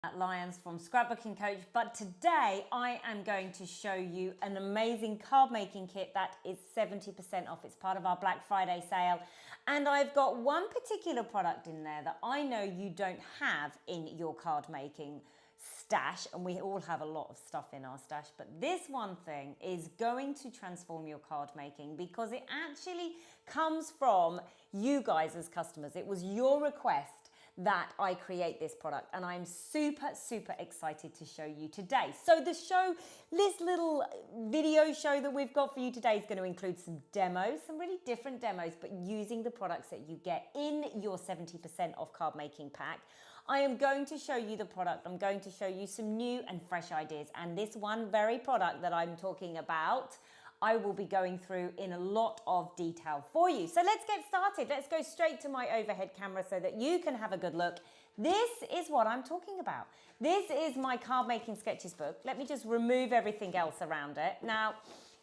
At Lyons from Scrapbooking Coach, but today I am going to show you an amazing card making kit that is 70% off. It's part of our Black Friday sale, and I've got one particular product in there that I know you don't have in your card making stash, and we all have a lot of stuff in our stash, but this one thing is going to transform your card making because it actually comes from you guys as customers. It was your request that I create this product, and I'm super excited to show you today. So this little video show that we've got for you today is going to include some demos, some really different demos, but using the products that you get in your 70% off card making pack. I am going to show you the product. I'm going to show you some new and fresh ideas, and this one very product that I'm talking about I will be going through in a lot of detail for you. So let's get started. Let's go straight to my overhead camera so that you can have a good look. This is what I'm talking about. This is my card making sketches book. Let me just remove everything else around it. Now,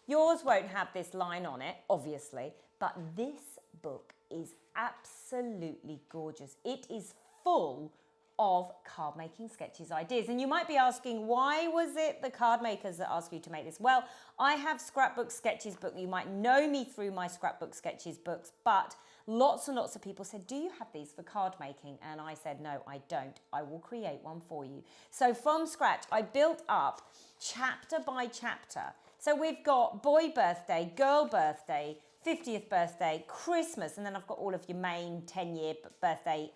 yours won't have this line on it, obviously, but this book is absolutely gorgeous. It is full of card making sketches ideas. And you might be asking, why was it the card makers that asked you to make this? Well, I have Scrapbook Sketches book. You might know me through my Scrapbook Sketches books, but lots and lots of people said, do you have these for card making? And I said, no, I don't. I will create one for you. So from scratch, I built up chapter by chapter. So we've got boy birthday, girl birthday, 50th birthday, Christmas, and then I've got all of your main 10-year birthday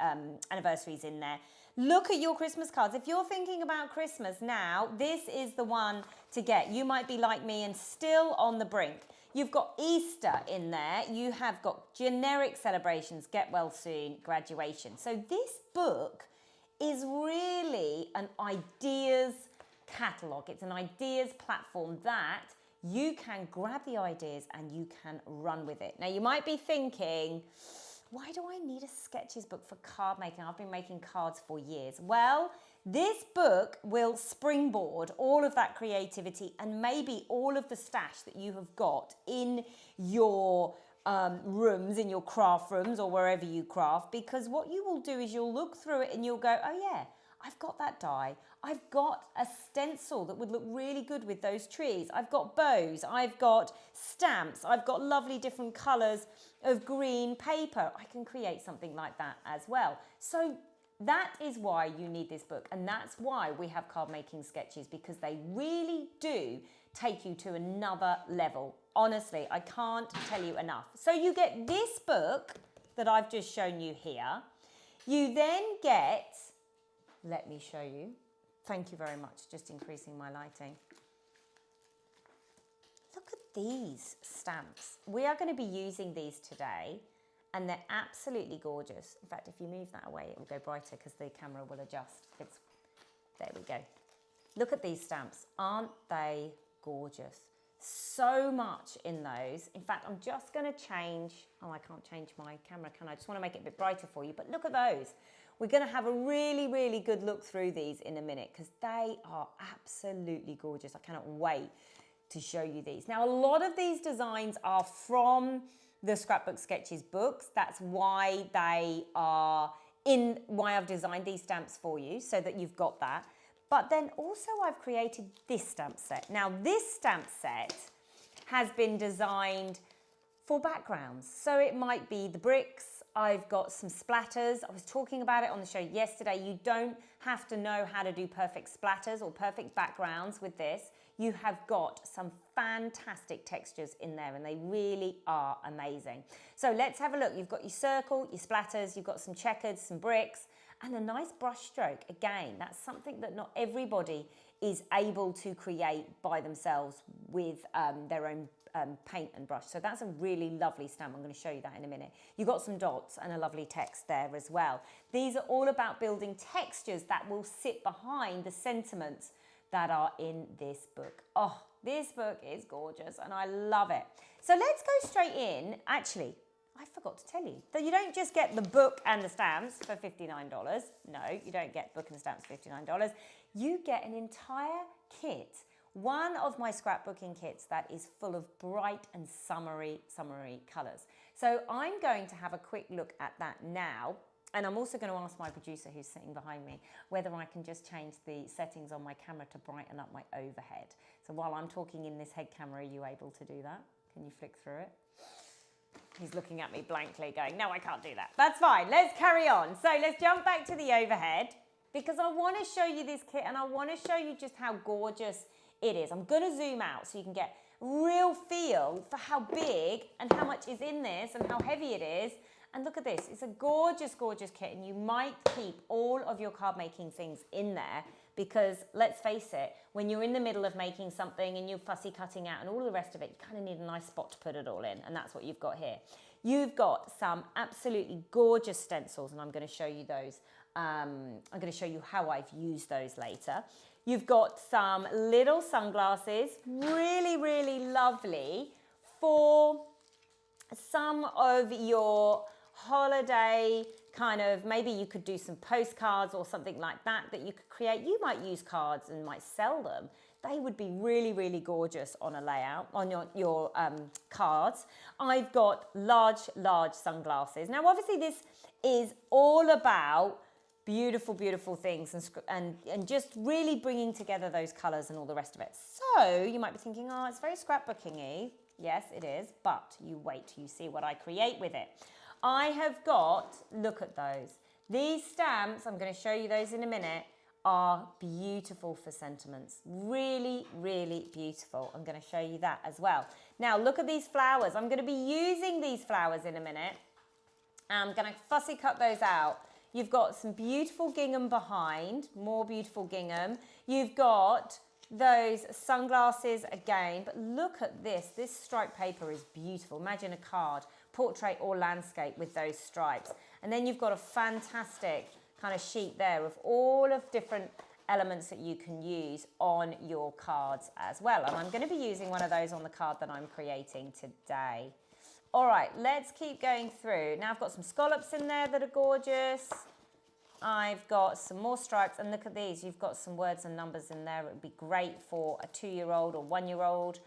anniversaries in there. Look at your Christmas cards. If you're thinking about Christmas now, this is the one to get. You might be like me and still on the brink. You've got Easter in there. You have got generic celebrations, get well soon, graduation. So this book is really an ideas catalog. It's an ideas platform that you can grab the ideas and you can run with it. Now you might be thinking, why do I need a sketches book for card making? I've been making cards for years. Well, this book will springboard all of that creativity and maybe all of the stash that you have got in your rooms, in your craft rooms or wherever you craft, because what you will do is you'll look through it and you'll go, oh yeah, I've got that die. I've got a stencil that would look really good with those trees. I've got bows. I've got stamps. I've got lovely different colors of green paper. I can create something like that as well. So that is why you need this book. And that's why we have card making sketches, because they really do take you to another level. Honestly, I can't tell you enough. So you get this book that I've just shown you here. You then get, let me show you. Thank you very much, just increasing my lighting. Look at these stamps. We are going to be using these today, and they're absolutely gorgeous. In fact, if you move that away, it will go brighter because the camera will adjust. There we go. Look at these stamps. Aren't they gorgeous? So much in those. In fact, I'm just going to change. Oh, I can't change my camera, can I? I just want to make it a bit brighter for you, but look at those. We're going to have a really good look through these in a minute because they are absolutely gorgeous. I cannot wait to show you these. Now, a lot of these designs are from the Scrapbook Sketches books. That's why they are why I've designed these stamps for you, so that you've got that. But then also I've created this stamp set. Now, this stamp set has been designed for backgrounds. So it might be the bricks. I've got some splatters. I was talking about it on the show yesterday. You don't have to know how to do perfect splatters or perfect backgrounds with this. You have got some fantastic textures in there, and they really are amazing. So let's have a look. You've got your circle, your splatters, you've got some checkers, some bricks, and a nice brush stroke. Again, that's something that not everybody is able to create by themselves with their own paint and brush. So that's a really lovely stamp. I'm going to show you that in a minute. You've got some dots and a lovely text there as well. These are all about building textures that will sit behind the sentiments that are in this book. Oh, this book is gorgeous and I love it. So let's go straight in. Actually, I forgot to tell you that you don't just get the book and the stamps for $59. No, you don't get book and stamps for $59. You get an entire kit, one of my scrapbooking kits that is full of bright and summery colours. So I'm going to have a quick look at that now. And I'm also going to ask my producer who's sitting behind me whether I can just change the settings on my camera to brighten up my overhead. So while I'm talking in this head camera, are you able to do that? Can you flick through it? He's looking at me blankly going, no, I can't do that. That's fine. Let's carry on. So let's jump back to the overhead because I want to show you this kit and I want to show you just how gorgeous it is. I'm going to zoom out so you can get real feel for how big and how much is in this and how heavy it is. And look at this. It's a gorgeous, gorgeous kit. And you might keep all of your card making things in there because let's face it, when you're in the middle of making something and you're fussy cutting out and all the rest of it, you kind of need a nice spot to put it all in. And that's what you've got here. You've got some absolutely gorgeous stencils and I'm going to show you those. I'm going to show you how I've used those later. You've got some little sunglasses, really, really lovely for some of your holiday kind of, maybe you could do some postcards or something like that that you could create. You might use cards and might sell them. They would be really, really gorgeous on a layout, on your cards. I've got large sunglasses. Now, obviously this is all about beautiful, beautiful things and just really bringing together those colors and all the rest of it. So you might be thinking, oh, it's very scrapbooking-y. Yes, it is, but you wait till you see what I create with it. I have got, look at those. These stamps, I'm going to show you those in a minute, are beautiful for sentiments. Really, really beautiful. I'm going to show you that as well. Now, look at these flowers. I'm going to be using these flowers in a minute. I'm going to fussy cut those out. You've got some beautiful gingham behind, more beautiful gingham. You've got those sunglasses again, but look at this. This striped paper is beautiful. Imagine a card, portrait or landscape with those stripes. And then you've got a fantastic kind of sheet there of all of different elements that you can use on your cards as well. And I'm going to be using one of those on the card that I'm creating today. All right, let's keep going through. Now I've got some scallops in there that are gorgeous. I've got some more stripes, and look at these. You've got some words and numbers in there. It would be great for a 2-year-old or 1-year-old.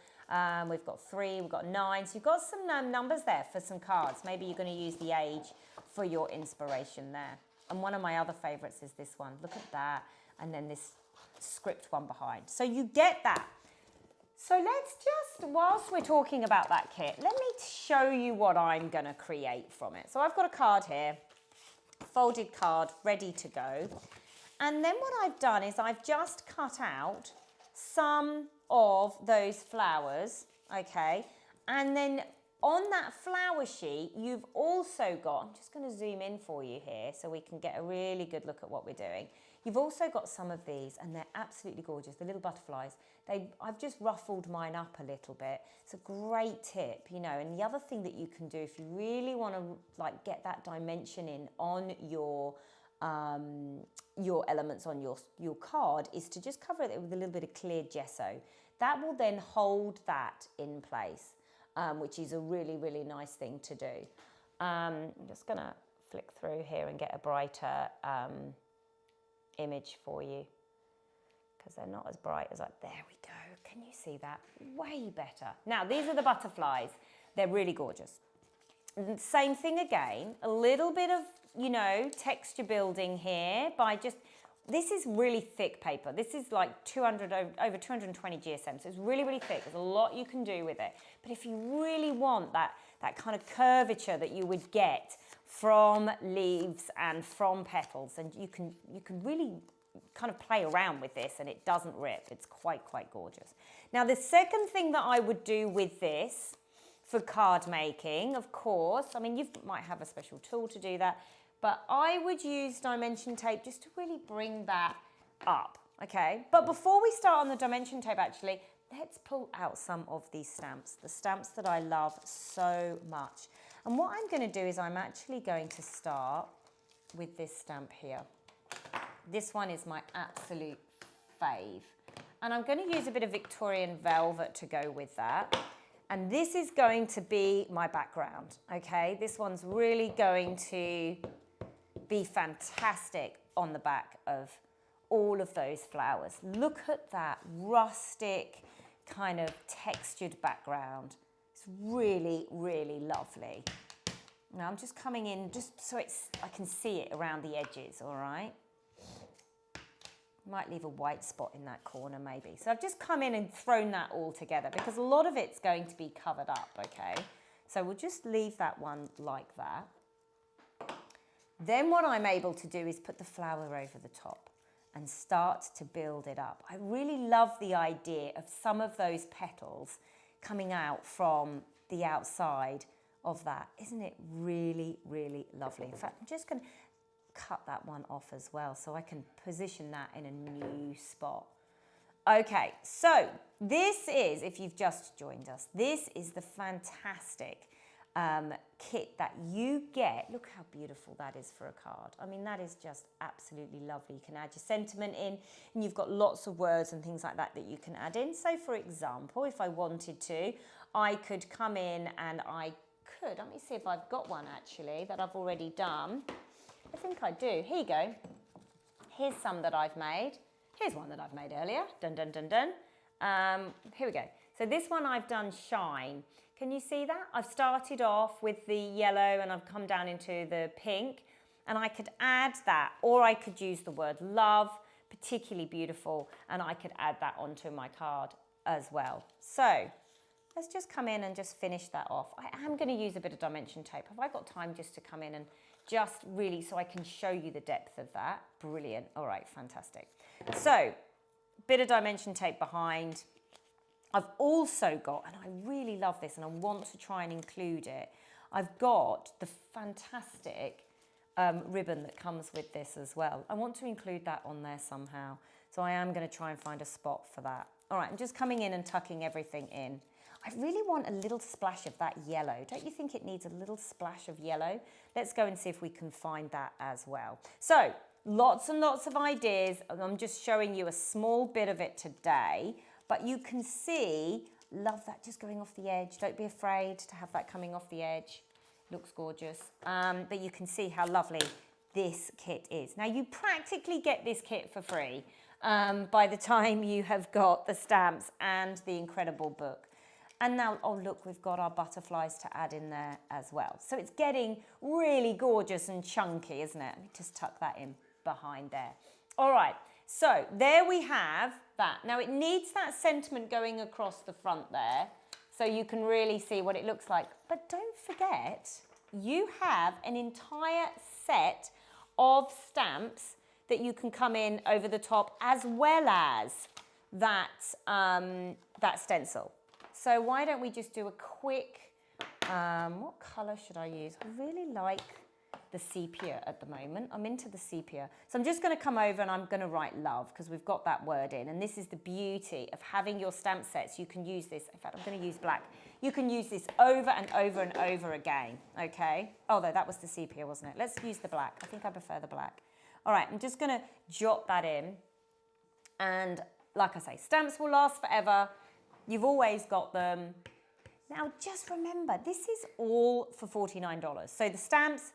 We've got 3, we've got 9. So you've got some numbers there for some cards. Maybe you're going to use the age for your inspiration there. And one of my other favorites is this one. Look at that. And then this script one behind. So you get that. So let's just, whilst we're talking about that kit, let me show you what I'm going to create from it. So I've got a card here, folded card, ready to go. And then what I've done is I've just cut out some of those flowers, okay? And then on that flower sheet, you've also got, I'm just going to zoom in for you here so we can get a really good look at what we're doing. You've also got some of these, and they're absolutely gorgeous, the little butterflies. I've just ruffled mine up a little bit. It's a great tip, you know. And the other thing that you can do if you really want to like get that dimension in on your elements on your card is to just cover it with a little bit of clear gesso. That will then hold that in place, which is a really, really nice thing to do. I'm just going to flick through here and get a brighter image for you because they're not as bright as there we go. Can you see that? Way better. Now, these are the butterflies. They're really gorgeous. Same thing again, a little bit of, you know, texture building here by just, this is really thick paper. This is like over 220 GSM, so it's really, really thick. There's a lot you can do with it. But if you really want that kind of curvature that you would get from leaves and from petals, and you can really kind of play around with this and it doesn't rip. It's quite gorgeous. Now, the second thing that I would do with this for card making, of course, I mean, you might have a special tool to do that, but I would use dimension tape just to really bring that up, okay? But before we start on the dimension tape, actually, let's pull out some of these stamps, the stamps that I love so much. And what I'm going to do is I'm actually going to start with this stamp here. This one is my absolute fave. And I'm going to use a bit of Victorian velvet to go with that. And this is going to be my background, okay? This one's really going to be fantastic on the back of all of those flowers. Look at that rustic kind of textured background. It's really, really lovely. Now I'm just coming in just so I can see it around the edges, all right? Might leave a white spot in that corner maybe. So I've just come in and thrown that all together because a lot of it's going to be covered up, okay? So we'll just leave that one like that. Then what I'm able to do is put the flower over the top and start to build it up. I really love the idea of some of those petals coming out from the outside of that. Isn't it really, really lovely? In fact, I'm just going to cut that one off as well so I can position that in a new spot. Okay, so this is, if you've just joined us, this is the fantastic kit that you get. Look how beautiful that is for a card. I mean, that is just absolutely lovely. You can add your sentiment in, and you've got lots of words and things like that that you can add in. So for example, if I wanted to, I could come in and let me see if I've got one actually that I've already done. I think I do. Here you go. Here's some that I've made. Here's one that I've made earlier. Dun, dun, dun, dun. Here we go. So this one I've done shine. Can you see that? I've started off with the yellow and I've come down into the pink, and I could add that, or I could use the word love, particularly beautiful, and I could add that onto my card as well. So let's just come in and just finish that off. I am going to use a bit of dimension tape. Have I got time just to come in and just really so I can show you the depth of that? Brilliant. All right, fantastic. So, bit of dimension tape behind. I've also got, and I really love this and I want to try and include it, I've got the fantastic ribbon that comes with this as well. I want to include that on there somehow. So I am going to try and find a spot for that. All right, I'm just coming in and tucking everything in. I really want a little splash of that yellow. Don't you think it needs a little splash of yellow? Let's go and see if we can find that as well. So lots and lots of ideas. I'm just showing you a small bit of it today, but you can see, love that just going off the edge. Don't be afraid to have that coming off the edge. Looks gorgeous. But you can see how lovely this kit is. Now you practically get this kit for free by the time you have got the stamps and the incredible book. And now, oh look, we've got our butterflies to add in there as well. So it's getting really gorgeous and chunky, isn't it? Let me just tuck that in behind there. All right, so there we have that. Now it needs that sentiment going across the front there so you can really see what it looks like. But don't forget, you have an entire set of stamps that you can come in over the top as well as that, that stencil. So why don't we just do a quick, what colour should I use? I really like the sepia at the moment. I'm into the sepia. So I'm just going to come over and I'm going to write love because we've got that word in. And this is the beauty of having your stamp sets. You can use this. In fact, I'm going to use black. You can use this over and over and over again, okay? Although that was the sepia, wasn't it? Let's use the black. I think I prefer the black. All right, I'm just going to jot that in. And like I say, stamps will last forever. You've always got them. Now, just remember, this is all for $49. So the stamps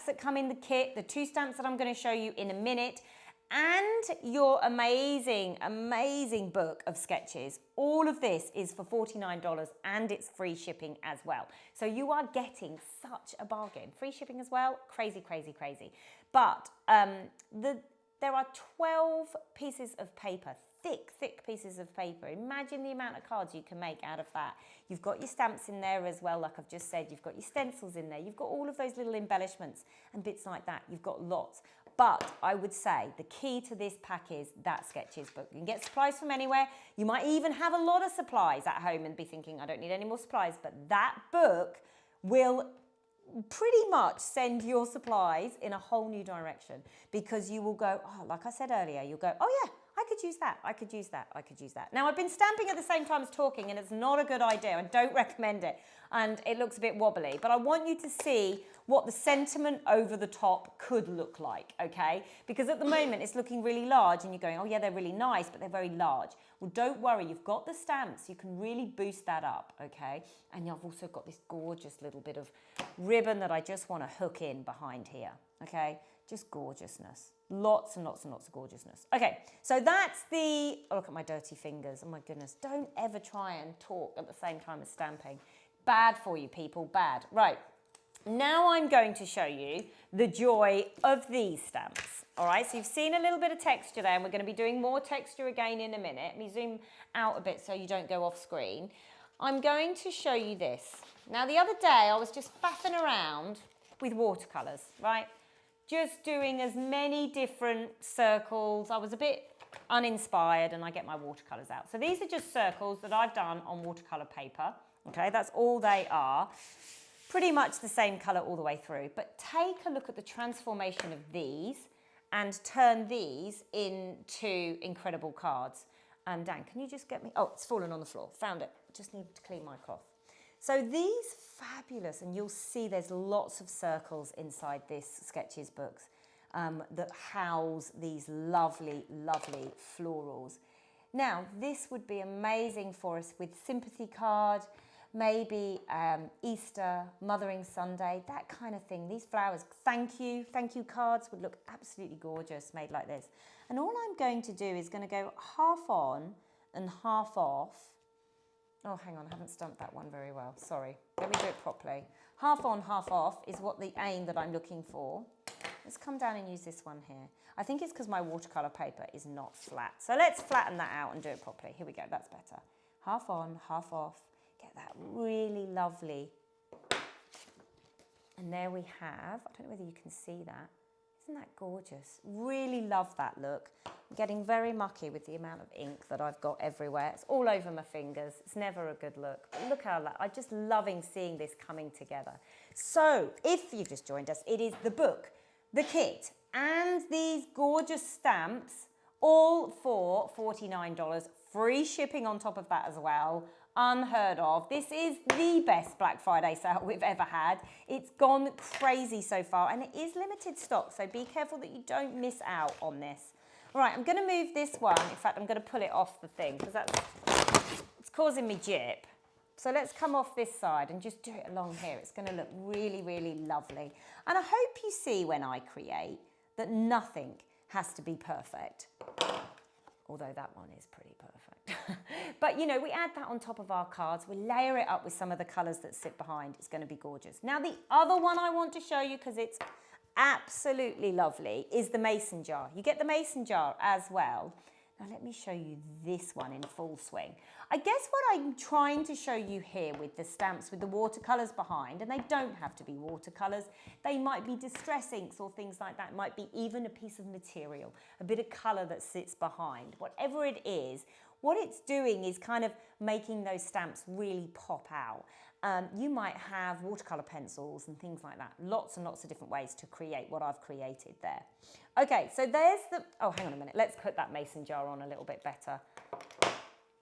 that come in the kit, the 2 stamps that I'm going to show you in a minute, and your amazing, amazing book of sketches, all of this is for $49 and it's free shipping as well. So you are getting such a bargain. Free shipping as well, crazy, crazy, crazy. But there are 12 pieces of paper, thick pieces of paper. Imagine the amount of cards you can make out of that. You've got your stamps in there as well, like I've just said. You've got your stencils in there. You've got all of those little embellishments and bits like that. You've got lots. But I would say the key to this pack is that sketches book. You can get supplies from anywhere. You might even have a lot of supplies at home and be thinking, I don't need any more supplies. But that book will pretty much send your supplies in a whole new direction, because you will go, oh, like I said earlier, you'll go, oh yeah, I could use that, I could use that, I could use that. Now, I've been stamping at the same time as talking, and it's not a good idea. I don't recommend it, and it looks a bit wobbly, but I want you to see what the sentiment over the top could look like, okay? Because at the moment, it's looking really large, and you're going, oh yeah, they're really nice, but they're very large. Well, don't worry, you've got the stamps. You can really boost that up, okay? And I've also got this gorgeous little bit of ribbon that I just want to hook in behind here, okay? Just gorgeousness. Lots and lots and lots of gorgeousness. Okay, so that's the, oh, look at my dirty fingers. Oh my goodness. Don't ever try and talk at the same time as stamping. Bad for you people, bad. Right, Now I'm going to show you the joy of these stamps. All right, so you've seen a little bit of texture there, and we're going to be doing more texture again in a minute. Let me zoom out a bit so you don't go off screen. I'm going to show you this. Now, the other day, I was just faffing around with watercolours, right? Just doing as many different circles. I was a bit uninspired, and I get my watercolours out. So these are just circles that I've done on watercolour paper. Okay, that's all they are. Pretty much the same colour all the way through. But take a look at the transformation of these and turn these into incredible cards. Dan, can you just get me? Oh, it's fallen on the floor. Found it. Just need to clean my cloth. So these fabulous, and you'll see there's lots of circles inside this Sketches books that house these lovely, lovely florals. Now, this would be amazing for us with sympathy card, maybe Easter, Mothering Sunday, that kind of thing. These flowers, thank you cards would look absolutely gorgeous made like this. And all I'm going to do is going to go half on and half off. Oh, hang on, I haven't stamped that one very well. Sorry, let me do it properly. Half on, half off is what the aim that I'm looking for. Let's come down and use this one here. I think it's because my watercolour paper is not flat. So let's flatten that out and do it properly. Here we go, that's better. Half on, half off. Get that really lovely. And there we have, I don't know whether you can see that. Isn't that gorgeous? Really love that look. I'm getting very mucky with the amount of ink that I've got everywhere. It's all over my fingers. It's never a good look. But look how I'm just loving seeing this coming together. So if you've just joined us, it is the book, the kit, and these gorgeous stamps, all for $49. Free shipping on top of that as well. Unheard of. This is the best Black Friday sale we've ever had. It's gone crazy so far, and it is limited stock, so be careful that you don't miss out on this. All right, I'm going to move this one. In fact, I'm going to pull it off the thing because it's causing me jip. So let's come off this side and just do it along here. It's going to look really, really lovely. And I hope you see when I create that nothing has to be perfect. Although that one is pretty perfect. But, you know, we add that on top of our cards. We layer it up with some of the colours that sit behind. It's going to be gorgeous. Now, the other one I want to show you, because it's absolutely lovely, is the mason jar. You get the mason jar as well. Now, let me show you this one in full swing. I guess what I'm trying to show you here with the stamps, with the watercolours behind, and they don't have to be watercolours, they might be distress inks or things like that. It might be even a piece of material, a bit of colour that sits behind. Whatever it is, what it's doing is kind of making those stamps really pop out. You might have watercolour pencils and things like that. Lots and lots of different ways to create what I've created there. Okay, so there's the, oh, hang on a minute. Let's put that mason jar on a little bit better.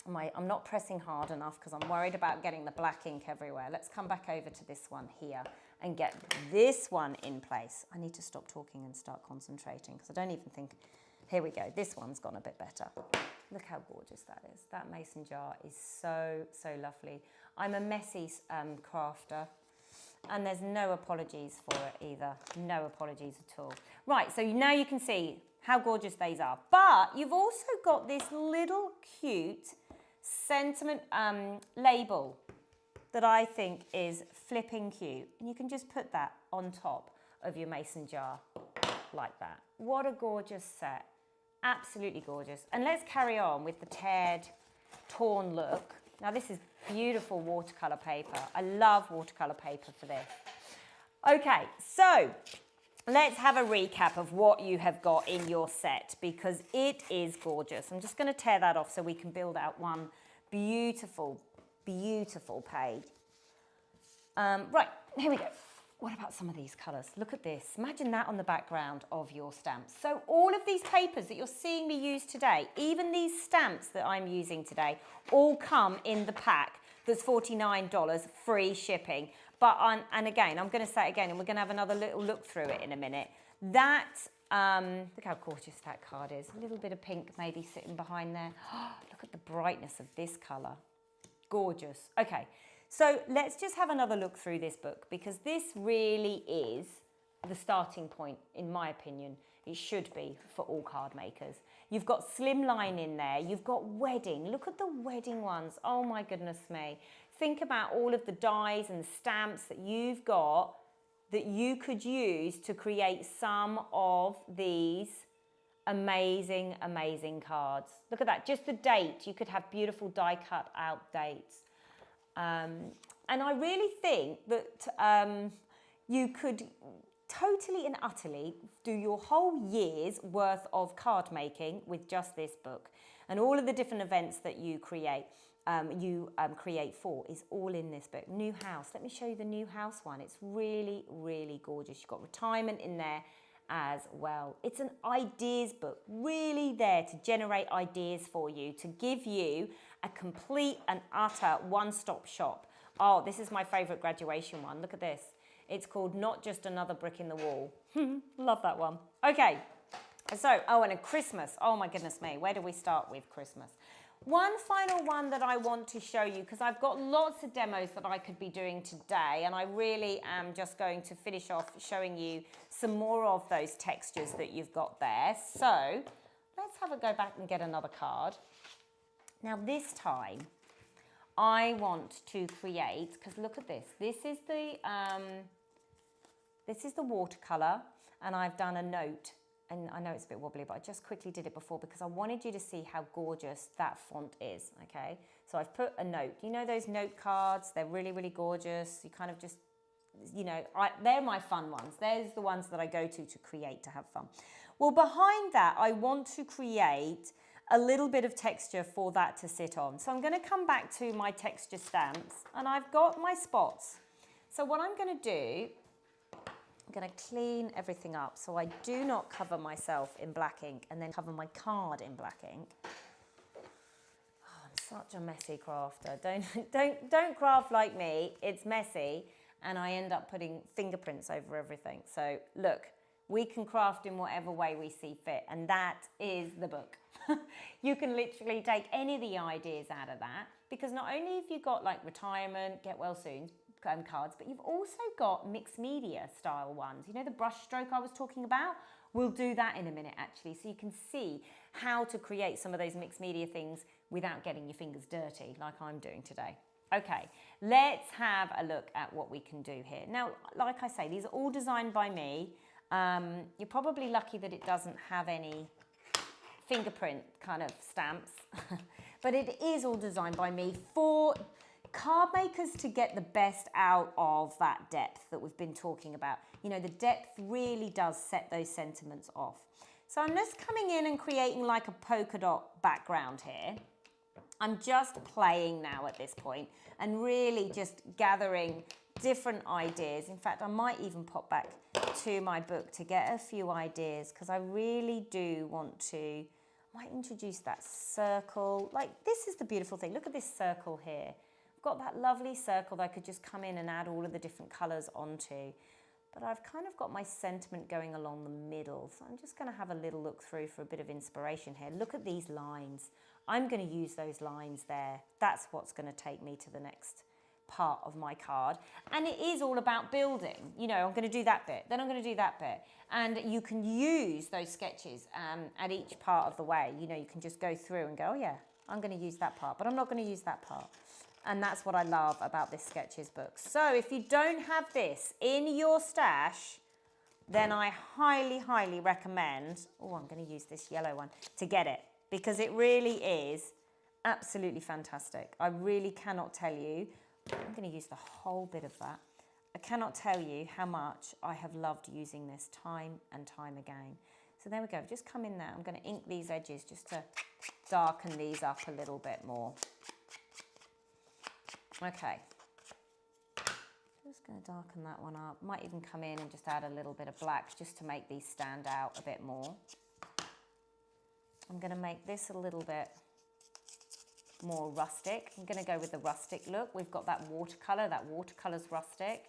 I'm not pressing hard enough because I'm worried about getting the black ink everywhere. Let's come back over to this one here and get this one in place. I need to stop talking and start concentrating because I don't even think, here we go. This one's gone a bit better. Look how gorgeous that is. That mason jar is so, so lovely. I'm a messy crafter, and there's no apologies for it either. No apologies at all. Right, so now you can see how gorgeous these are. But you've also got this little cute sentiment label that I think is flipping cute. And you can just put that on top of your mason jar like that. What a gorgeous set. Absolutely gorgeous. And let's carry on with the torn look. Now this is beautiful watercolour paper. I love watercolour paper for this. Okay, so let's have a recap of what you have got in your set because it is gorgeous. I'm just going to tear that off so we can build out one beautiful, beautiful page. Right, here we go. What about some of these colours? Look at this. Imagine that on the background of your stamps. So all of these papers that you're seeing me use today, even these stamps that I'm using today, all come in the pack that's $49, free shipping. But and again, I'm going to say it again, and we're going to have another little look through it in a minute. That, look how gorgeous that card is. A little bit of pink maybe sitting behind there. Look at the brightness of this colour. Gorgeous. Okay. So let's just have another look through this book because this really is the starting point, in my opinion. It should be for all card makers. You've got slimline in there. You've got wedding. Look at the wedding ones. Oh my goodness me. Think about all of the dies and the stamps that you've got that you could use to create some of these amazing, amazing cards. Look at that, just the date. You could have beautiful die cut out dates. And I really think that you could totally and utterly do your whole year's worth of card making with just this book. And all of the different events that you create for is all in this book. New house. Let me show you the new house one. It's really, really gorgeous. You've got retirement in there as well. It's an ideas book, really there to generate ideas for you, to give you a complete and utter one-stop shop. Oh, this is my favorite graduation one. Look at this. It's called Not Just Another Brick in the Wall. Love that one. Okay, so, oh, and a Christmas. Oh my goodness me, where do we start with Christmas? One final one that I want to show you, because I've got lots of demos that I could be doing today, and I really am just going to finish off showing you some more of those textures that you've got there. So let's have a go back and get another card. Now this time I want to create, because look at this. This is the watercolor, and I've done a note. And I know it's a bit wobbly, but I just quickly did it before because I wanted you to see how gorgeous that font is, okay? So I've put a note. You know those note cards? They're really, really gorgeous. You kind of just, you know, they're my fun ones. There's the ones that I go to create, to have fun. Well, behind that, I want to create a little bit of texture for that to sit on. So I'm going to come back to my texture stamps, and I've got my spots. So what I'm going to do, I'm going to clean everything up so I do not cover myself in black ink and then cover my card in black ink. Oh, I'm such a messy crafter. Don't craft like me. It's messy, and I end up putting fingerprints over everything. So look, we can craft in whatever way we see fit, and that is the book. You can literally take any of the ideas out of that, because not only have you got like retirement, get well soon, cards, but you've also got mixed media style ones. You know the brush stroke I was talking about? We'll do that in a minute actually, so you can see how to create some of those mixed media things without getting your fingers dirty like I'm doing today. Okay, let's have a look at what we can do here. Now, like I say, these are all designed by me. You're probably lucky that it doesn't have any fingerprint kind of stamps, but it is all designed by me for card makers to get the best out of that depth that we've been talking about. You know, the depth really does set those sentiments off. So I'm just coming in and creating like a polka dot background here. I'm just playing now at this point and really just gathering different ideas. In fact, I might even pop back to my book to get a few ideas, because I really do want to, I might introduce that circle. Like, this is the beautiful thing. Look at this circle here. Got that lovely circle that I could just come in and add all of the different colors onto, but I've kind of got my sentiment going along the middle, so I'm just going to have a little look through for a bit of inspiration here. Look at these lines. I'm going to use those lines there. That's what's going to take me to the next part of my card, and it is all about building. You know, I'm going to do that bit, then I'm going to do that bit, and you can use those sketches at each part of the way. You know, you can just go through and go, oh yeah, I'm going to use that part, but I'm not going to use that part. And that's what I love about this Sketches book. So if you don't have this in your stash, then I highly, highly recommend, oh, I'm going to use this yellow one, to get it, because it really is absolutely fantastic. I really cannot tell you, I'm going to use the whole bit of that. I cannot tell you how much I have loved using this time and time again. So there we go, just come in there. I'm going to ink these edges just to darken these up a little bit more. Okay, just going to darken that one up. Might even come in and just add a little bit of black just to make these stand out a bit more. I'm going to make this a little bit more rustic. I'm going to go with the rustic look. We've got that watercolor's rustic.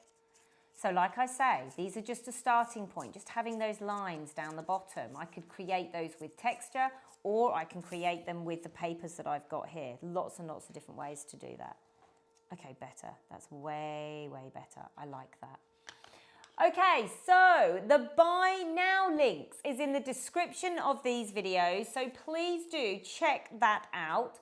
So like I say, these are just a starting point, just having those lines down the bottom. I could create those with texture, or I can create them with the papers that I've got here. Lots and lots of different ways to do that. Okay, better. That's way, way better. I like that. Okay, so the buy now links is in the description of these videos, so please do check that out.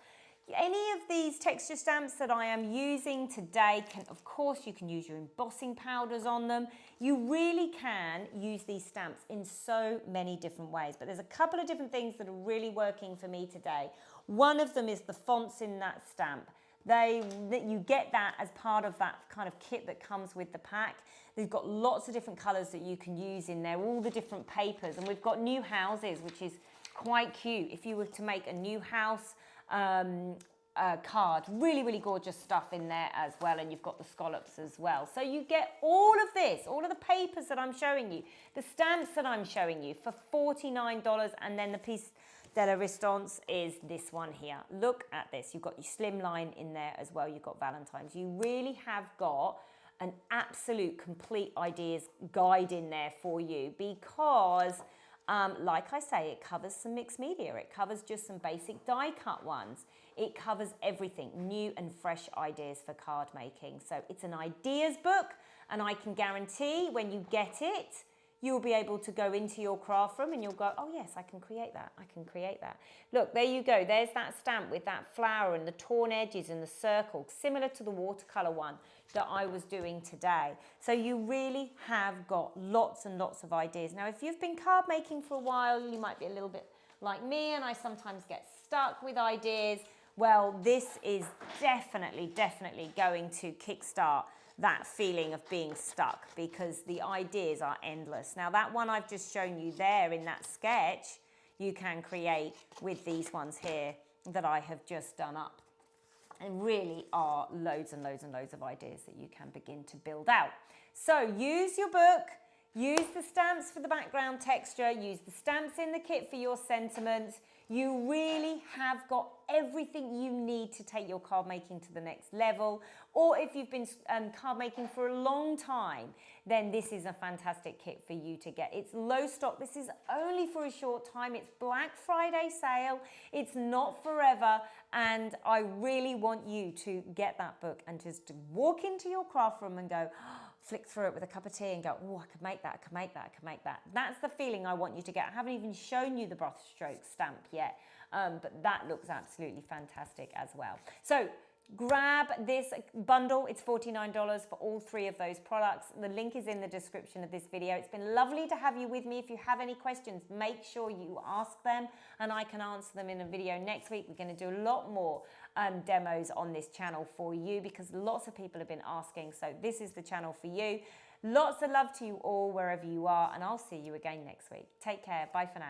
Any of these texture stamps that I am using today can, of course, you can use your embossing powders on them. You really can use these stamps in so many different ways, but there's a couple of different things that are really working for me today. One of them is the fonts in that stamp. You get that as part of that kind of kit that comes with the pack. They've got lots of different colors that you can use in there, all the different papers, and we've got new houses, which is quite cute. If you were to make a new house card, really, really gorgeous stuff in there as well, and you've got the scallops as well. So you get all of this, all of the papers that I'm showing you, the stamps that I'm showing you for $49, and then the piece de la resistance is this one here. Look at this. You've got your slimline in there as well. You've got Valentine's. You really have got an absolute complete ideas guide in there for you because like I say, it covers some mixed media. It covers just some basic die cut ones. It covers everything, new and fresh ideas for card making. So it's an ideas book, and I can guarantee when you get it, you'll be able to go into your craft room and you'll go, oh yes, I can create that. I can create that. Look, there you go. There's that stamp with that flower and the torn edges and the circle, similar to the watercolor one that I was doing today. So you really have got lots and lots of ideas. Now, if you've been card making for a while, you might be a little bit like me, and I sometimes get stuck with ideas. Well, this is definitely going to kickstart that feeling of being stuck because the ideas are endless. Now, that one I've just shown you there in that sketch, you can create with these ones here that I have just done up. And really are loads and loads and loads of ideas that you can begin to build out. So use your book, use the stamps for the background texture, use the stamps in the kit for your sentiments. You really have got everything you need to take your card making to the next level. Or if you've been card making for a long time, then this is a fantastic kit for you to get. It's low stock. This is only for a short time. It's Black Friday sale. It's not forever. And I really want you to get that book and just to walk into your craft room and go, flick through it with a cup of tea and go, oh, I could make that, I could make that, I could make that. That's the feeling I want you to get. I haven't even shown you the brushstroke stamp yet, but that looks absolutely fantastic as well. So grab this bundle. It's $49 for all three of those products. The link is in the description of this video. It's been lovely to have you with me. If you have any questions, make sure you ask them and I can answer them in a video next week. We're going to do a lot more demos on this channel for you because lots of people have been asking. So this is the channel for you. Lots of love to you all wherever you are, and I'll see you again next week. Take care. Bye for now.